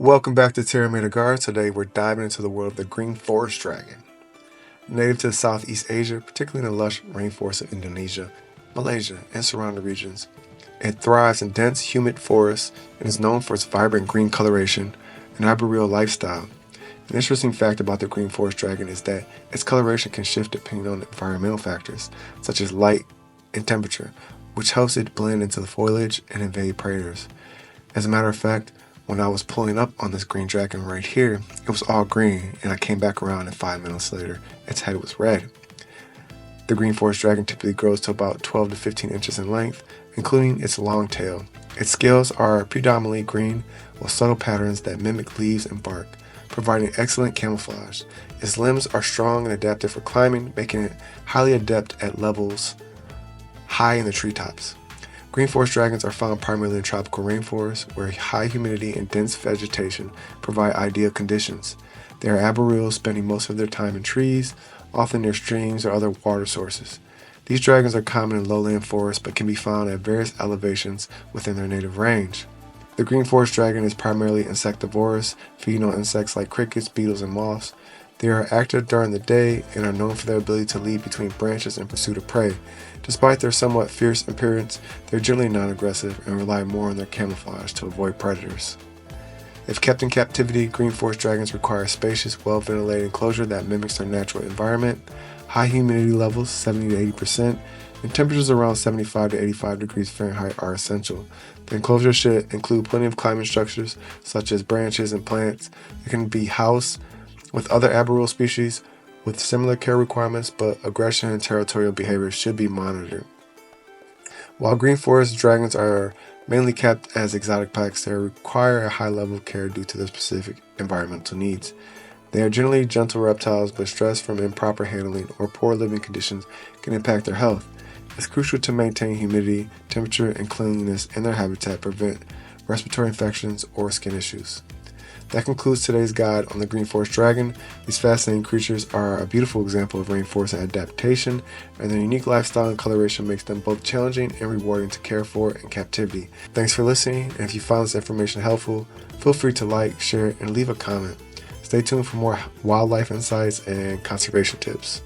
Welcome back to Terra Mater Gardens. Today we're diving into the world of the green forest dragon. Native to Southeast Asia, particularly in the lush rainforests of Indonesia, Malaysia, and surrounding regions, it thrives in dense, humid forests and is known for its vibrant green coloration and arboreal lifestyle. An interesting fact about the green forest dragon is that its coloration can shift depending on environmental factors, such as light and temperature, which helps it blend into the foliage and evade predators. As a matter of fact, when I was pulling up on this green dragon right here, it was all green, and I came back around and 5 minutes later, its head was red. The green forest dragon typically grows to about 12 to 15 inches in length, including its long tail. Its scales are predominantly green, with subtle patterns that mimic leaves and bark, providing excellent camouflage. Its limbs are strong and adapted for climbing, making it highly adept at levels high in the treetops. Green forest dragons are found primarily in tropical rainforests, where high humidity and dense vegetation provide ideal conditions. They are arboreal, spending most of their time in trees, often near streams or other water sources. These dragons are common in lowland forests but can be found at various elevations within their native range. The green forest dragon is primarily insectivorous, feeding on insects like crickets, beetles, and moths. They are active during the day and are known for their ability to leap between branches in pursuit of prey. Despite their somewhat fierce appearance, they are generally non-aggressive and rely more on their camouflage to avoid predators. If kept in captivity, green forest dragons require a spacious, well-ventilated enclosure that mimics their natural environment. High humidity levels, 70 to 80%, and temperatures around 75 to 85 degrees Fahrenheit are essential. The enclosure should include plenty of climbing structures, such as branches and plants. It can be housed with other arboreal species with similar care requirements, but aggression and territorial behavior should be monitored. While green forest dragons are mainly kept as exotic pets, they require a high level of care due to their specific environmental needs. They are generally gentle reptiles, but stress from improper handling or poor living conditions can impact their health. It's crucial to maintain humidity, temperature, and cleanliness in their habitat to prevent respiratory infections or skin issues. That concludes today's guide on the green forest dragon. These fascinating creatures are a beautiful example of rainforest adaptation, and their unique lifestyle and coloration makes them both challenging and rewarding to care for in captivity. Thanks for listening, and if you found this information helpful, feel free to like, share, and leave a comment. Stay tuned for more wildlife insights and conservation tips.